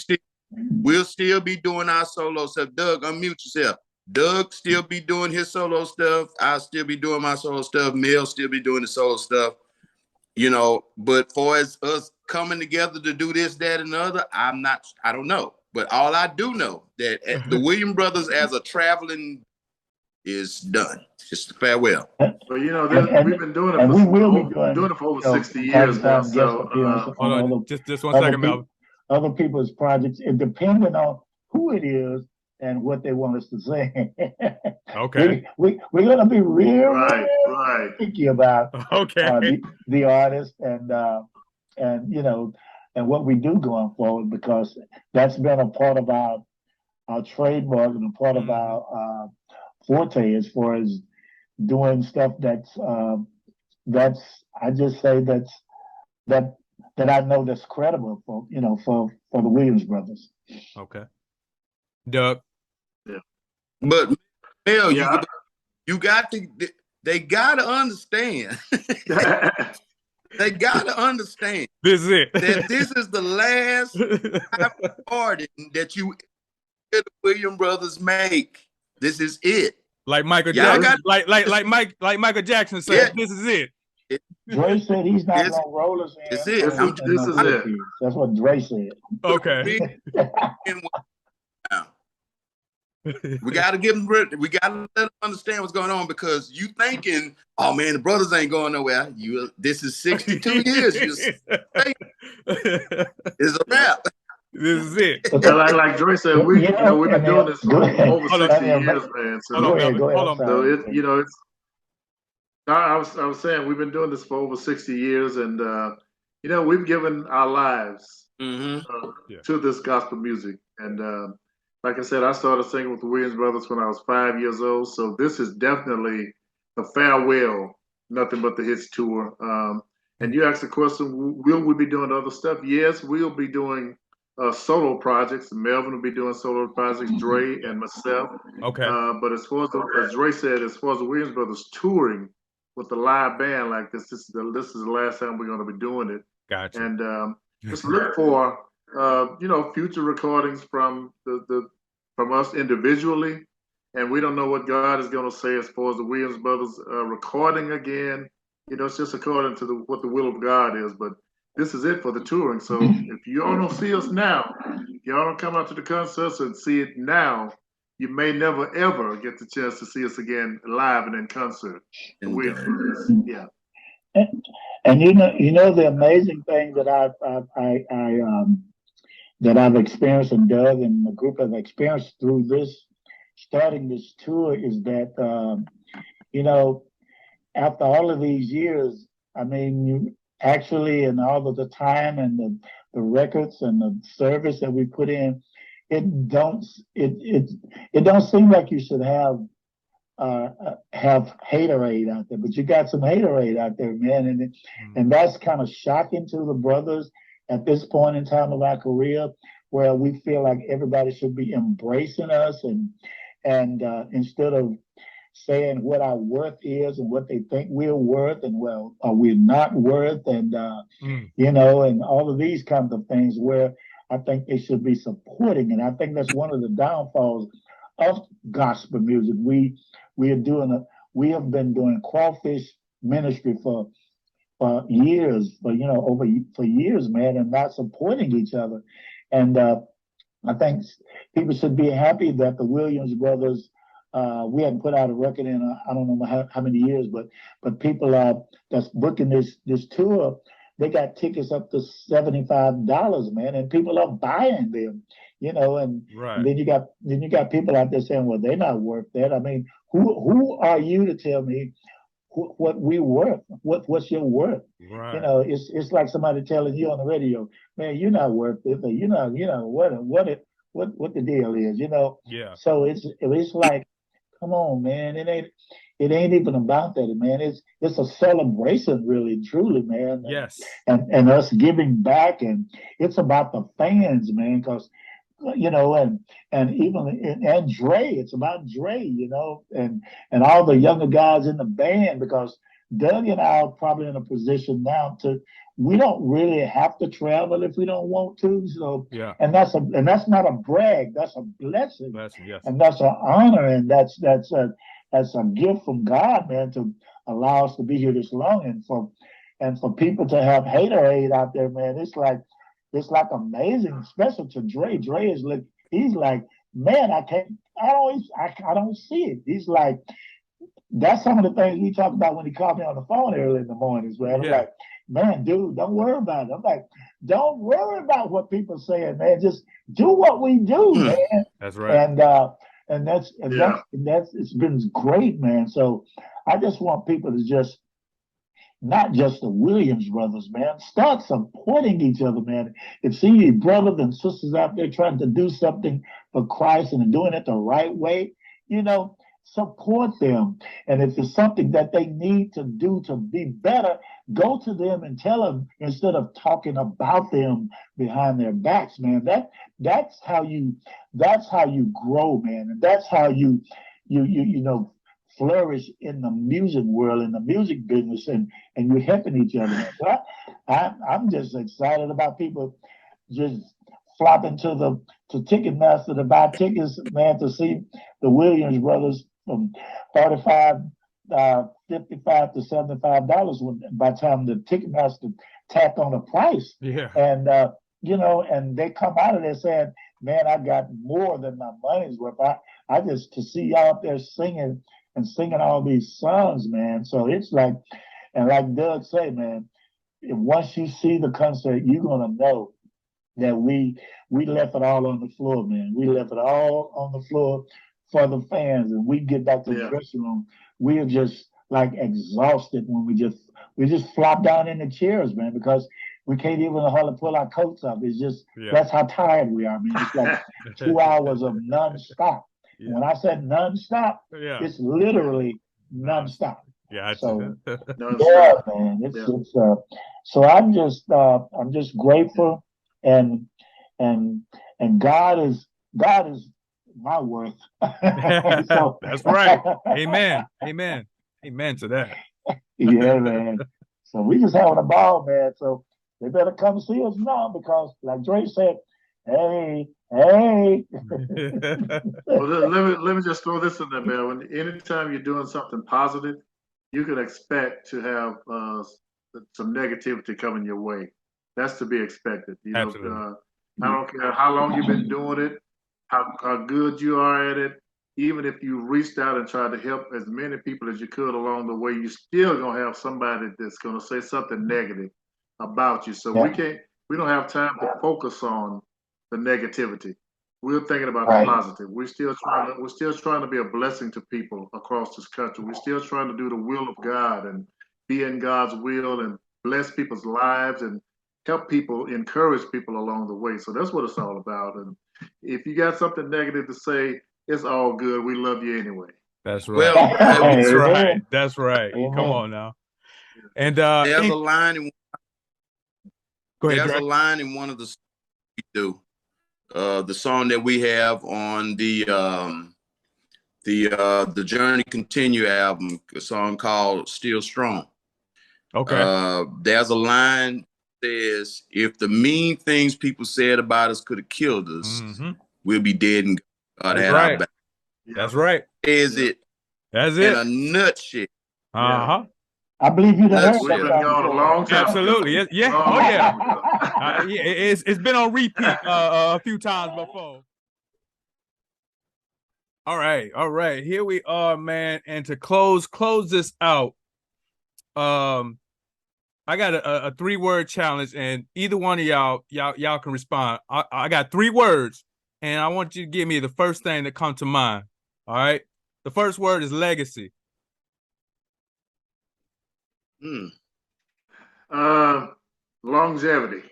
still be doing our solo stuff. Doug, unmute yourself. Doug still be doing his solo stuff. I'll still be doing my solo stuff. Mel still be doing the solo stuff. But for us coming together to do this, that, and the other, I don't know. But all I do know that the Williams Brothers as a traveling is done. Just a farewell. But we've been doing it for over 60 years now. So hold on, just 1 second, Melvin. Other people's projects, it depending on who who it is and what they want us to sing. Okay. We're gonna be real picky about Okay. the artist and and what we do going forward, because that's been a part of our trademark and a part of our forte as far as doing stuff that's I just say that I know that's credible for for the Williams brothers. Okay. Doug. Yeah. But Mel, Yeah. you got to. They got to understand. They got to understand This is it. that this is the last recording that you hear the Williams brothers make. This is it. Like Michael Y'all Jackson, got like Michael Jackson said, this is it. Dre said he's not gonna roll us in. It's it. This is it. That's what Dre said. Okay. We gotta give them. We gotta let them understand what's going on, because you thinking, oh man, the brothers ain't going nowhere. This is 62 years. It's a wrap. This is it. Like Dre said, we've been doing this for over 60 years, man. So, hold on. So it's. I was saying we've been doing this for over 60 years, and we've given our lives to this gospel music, and like I said, I started singing with the Williams brothers when I was 5 years old. So this is definitely a farewell, nothing but the hits tour. And you asked the question, will we be doing other stuff? Yes, we'll be doing solo projects. Melvin will be doing solo projects, Dre and myself. Okay. But as far as Dre said, as far as the Williams brothers touring with the live band like this, this is the last time we're going to be doing it. Gotcha. And just look for future recordings from from us individually, and we don't know what God is going to say as far as the Williams brothers recording again. It's just according to what the will of God is. But this is it for the touring. So if y'all don't see us now, y'all don't come out to the concerts and see it now, you may never ever get the chance to see us again live and in concert. The Williams brothers, yeah. And the amazing thing that I've experienced, and Doug and the group have experienced through starting this tour, is that after all of these years, I mean, you actually, and all of the time and the records and the service that we put in, it don't seem like you should have haterade out there, but you got some haterade out there, man, and that's kind of shocking to the brothers at this point in time of our career, where we feel like everybody should be embracing us and instead of saying what our worth is and what they think we're worth, and well, are we not worth, and and all of these kinds of things, where I think they should be supporting. And I think that's one of the downfalls of gospel music. We have been doing crawfish ministry for years, for years, man, and not supporting each other. And I think people should be happy that the Williams brothers, we hadn't put out a record in I don't know how many years, but people that's booking this tour, they got tickets up to $75, man, and people are buying them, and, right. And then you got people out there saying, well, they're not worth that. I mean, who are you to tell me what we worth? What's your worth? Right. It's like somebody telling you on the radio, man, you're not worth it. You're not, what the deal is, Yeah. So it's like, come on, man, it ain't even about that, man. It's a celebration, really, truly, man. Yes. And us giving back, and it's about the fans, man, because and even Dre, it's about Dre, and all the younger guys in the band, because Doug and I are probably in a position now we don't really have to travel if we don't want to. So yeah, and that's not a brag, that's a blessing. Yes. And that's an honor, and that's a gift from God, man, to allow us to be here this long, and for people to have haterade out there, man. It's like amazing, especially to Dre. Dre is like, he's like, man, I don't see it. He's like, that's some of the things we talked about when he called me on the phone early in the mornings, man. I'm like, man, dude, don't worry about it. I'm like, don't worry about what people saying, man. Just do what we do, man. That's right. And that's it's been great, man. So I just want people to just not just the Williams brothers, man. Start supporting each other, man. If see your brothers and sisters out there trying to do something for Christ and doing it the right way, support them. And if it's something that they need to do to be better, go to them and tell them instead of talking about them behind their backs, man. That's how you grow, man. And that's how you flourish in the music world, in the music business, and you're helping each other. So I'm just excited about people just flocking to Ticketmaster to buy tickets, man, to see the Williams brothers from $45, $55 to $75 by the time the Ticketmaster tacked on the price. Yeah. And and they come out of there saying, man, I got more than my money's worth. I just to see y'all up there singing all these songs, man. So it's like, and like Doug said, man, once you see the concert, you're gonna know that we left it all on the floor, man. We left it all on the floor for the fans, and we get back to the dressing room. We are just like exhausted when we just flop down in the chairs, man, because we can't even hardly pull our coats up. It's just that's how tired we are, man. It's like 2 hours of nonstop. Yeah. When I said nonstop, it's literally nonstop. Yeah. So yeah, man. It's so I'm just grateful, and God is my worth. So, that's right. Amen. To that. Yeah, man. So we just having a ball, man. So they better come see us now because, like Dre said, hey. Well, let me just throw this in there, man. Anytime you're doing something positive, you can expect to have some negativity coming your way. That's to be expected. Absolutely. I don't care how long you've been doing it, how good you are at it. Even if you reached out and tried to help as many people as you could along the way, you're still gonna have somebody that's gonna say something negative about you. So we don't have time to focus on the negativity. We're thinking about the positive. We're still trying to be a blessing to people across this country. We're still trying to do the will of God and be in God's will and bless people's lives and help people, encourage people along the way. So that's what it's all about. And if you got something negative to say, it's all good. We love you anyway. That's right. Well, that's right. That's right. Amen. Come on now. And there's a line in one of the songs we do. The song that we have on the Journey Continue album, a song called Still Strong. Okay. There's a line that says, if the mean things people said about us could have killed us, we'll be dead and God had our back. That's right. Is it? That's it. In a nutshell. Uh-huh. I believe you done heard that gone a long time. Absolutely. Ago. Yeah. Oh yeah. It's been on repeat a few times before. All right. Here we are, man. And to close this out, I got a 3-word challenge, and either one of y'all can respond. I got 3 words, and I want you to give me the first thing that comes to mind. All right. The first word is legacy. Longevity.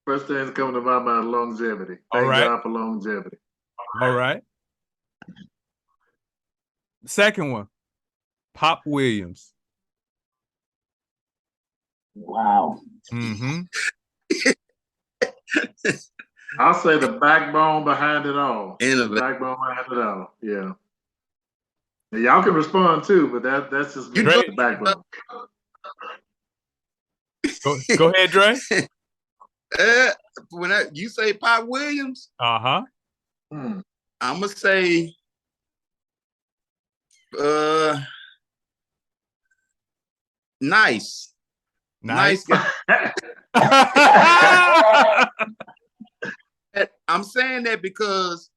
First thing that's coming to my mind, longevity. Thank God for longevity. All right. Second one, Pop Williams. Wow. I'll say the backbone behind it all. The backbone behind it all. Yeah. And y'all can respond too, but that's just the backbone. Go ahead, Dre. When you say Pop Williams, I'm gonna say nice guy. I'm saying that because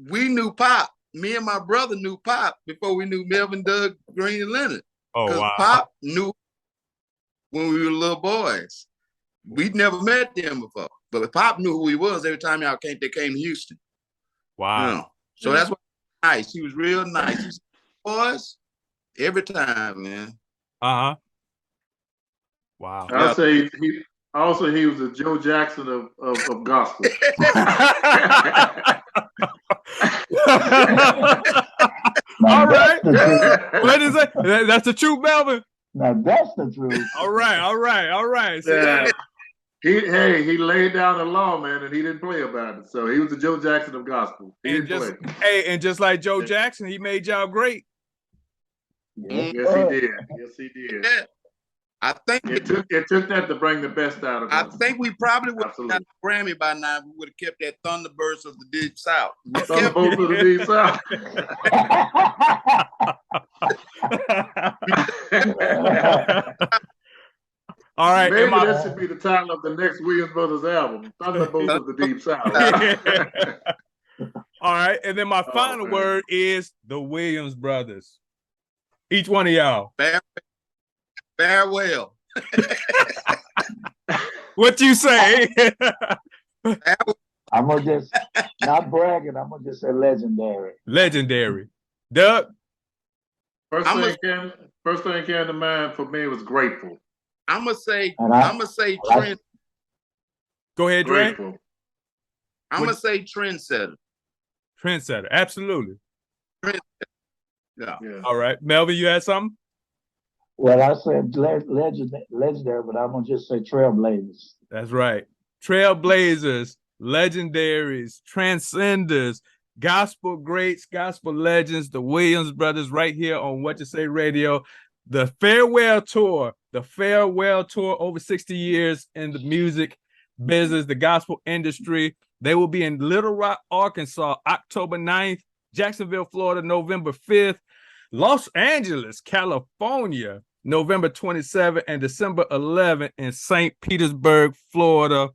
we knew Pop. Me and my brother knew Pop before we knew Melvin, Doug, Green, and Leonard. Oh, wow. Pop knew when we were little boys. we'd never met them before. But Pop knew who he was every time they came to Houston. Wow. You know? So that's why nice. He was real nice. He said, boys, every time, man. Uh-huh. Wow. I'll say he was the Joe Jackson of gospel. All right. What is it? That's the truth, Melvin. Now that's the truth. All right. So Yeah. He laid down the law, man, and he didn't play about it. So he was the Joe Jackson of gospel. and just like Joe Jackson, he made y'all great. Yes, he did. Yeah. I think it took that to bring the best out of us. I think we probably would have got a Grammy by now. We would have kept that Thunderbirds of the Deep South. Thunderbolts of the Deep South. All right. Maybe that should be the title of the next Williams Brothers album, Thunderbolts of the Deep South. All right. And then my final word is the Williams Brothers. Each one of y'all. Farewell. What you say? I'm gonna just not bragging. I'm gonna just say legendary. Legendary. Doug. First thing came to mind for me was grateful. I'm gonna say trend. Go ahead, Dre. I'm gonna say trendsetter. Trendsetter, absolutely. Yeah. All right, Melvin, you had something? Well, I said legendary, but I'm gonna just say trailblazers. That's right. Trailblazers, legendaries, transcenders, gospel greats, gospel legends, the Williams Brothers, right here on What You Say Radio. The farewell tour, over 60 years in the music business, the gospel industry. They will be in Little Rock, Arkansas, October 9th, Jacksonville, Florida, November 5th, Los Angeles, California, November 27th, and December 11th in St. Petersburg, Florida,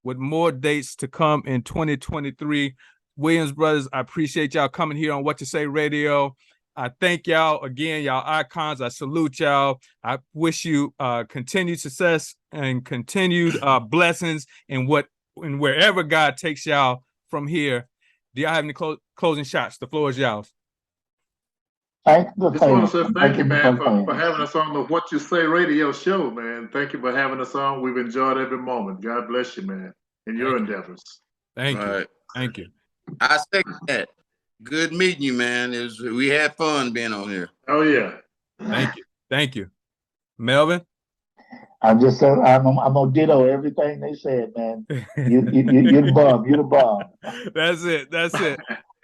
with more dates to come in 2023. Williams Brothers, I appreciate y'all coming here on What You Say Radio. I thank y'all again, y'all icons. I salute y'all. I wish you continued success and continued blessings in wherever God takes y'all from here. Do y'all have any closing shots? The floor is y'all's. Just want to say thank you, man, for having us on the What You Say Radio show, man. Thank you for having us on. We've enjoyed every moment. God bless you, man, in your endeavors. Thank you. Thank you. I second that. Good meeting you, man. We had fun being on here. Oh yeah. Thank you. Melvin? I'm gonna ditto everything they said, man. You're the bomb. That's it.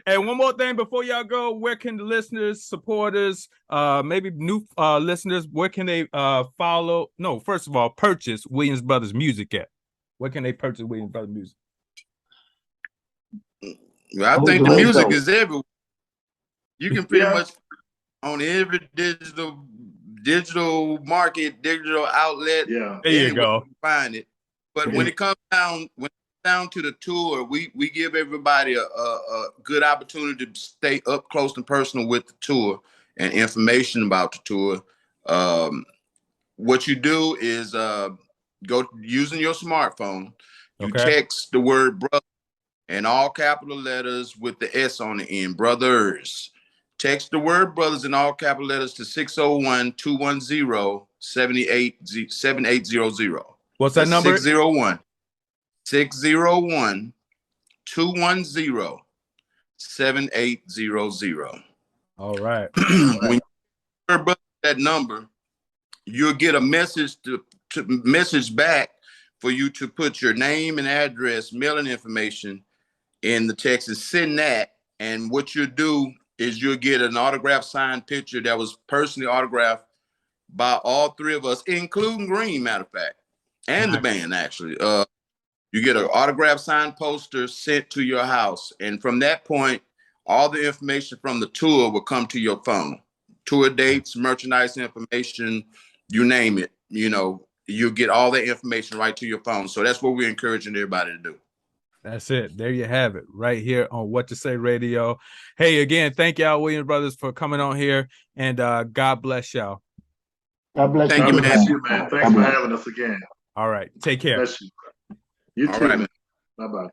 And one more thing before y'all go, where can the listeners, supporters, maybe new listeners, where can they first of all, purchase Williams Brothers music at? Where can they purchase Williams Brothers music? Well, I think the music is everywhere. You can pretty much on every digital market, digital outlet. Yeah, there you go. Find it. But when it comes down to the tour, we give everybody a good opportunity to stay up close and personal with the tour and information about the tour. What you do is go using your smartphone. You text the word brother in all capital letters with the S on the end, brothers. Text the word brothers in all capital letters to 601-210-7800. What's that number? 601-610-7800. All right. When you that number, you'll get a message to message back for you to put your name and address, mailing information in the text and send that. And what you'll do is you'll get an autographed signed picture that was personally autographed by all three of us, including Green, matter of fact, and the band, actually. You get an autographed signed poster sent to your house. And from that point, all the information from the tour will come to your phone. Tour dates, merchandise information, you name it. You'll get all that information right to your phone. So that's what we're encouraging everybody to do. That's it. There you have it, right here on What You Say Radio. Hey, again, thank y'all, Williams Brothers, for coming on here, and God bless y'all. God bless you, man. Thanks for having us again. All right. Take care. Bless you. You All too, right. man. Bye-bye.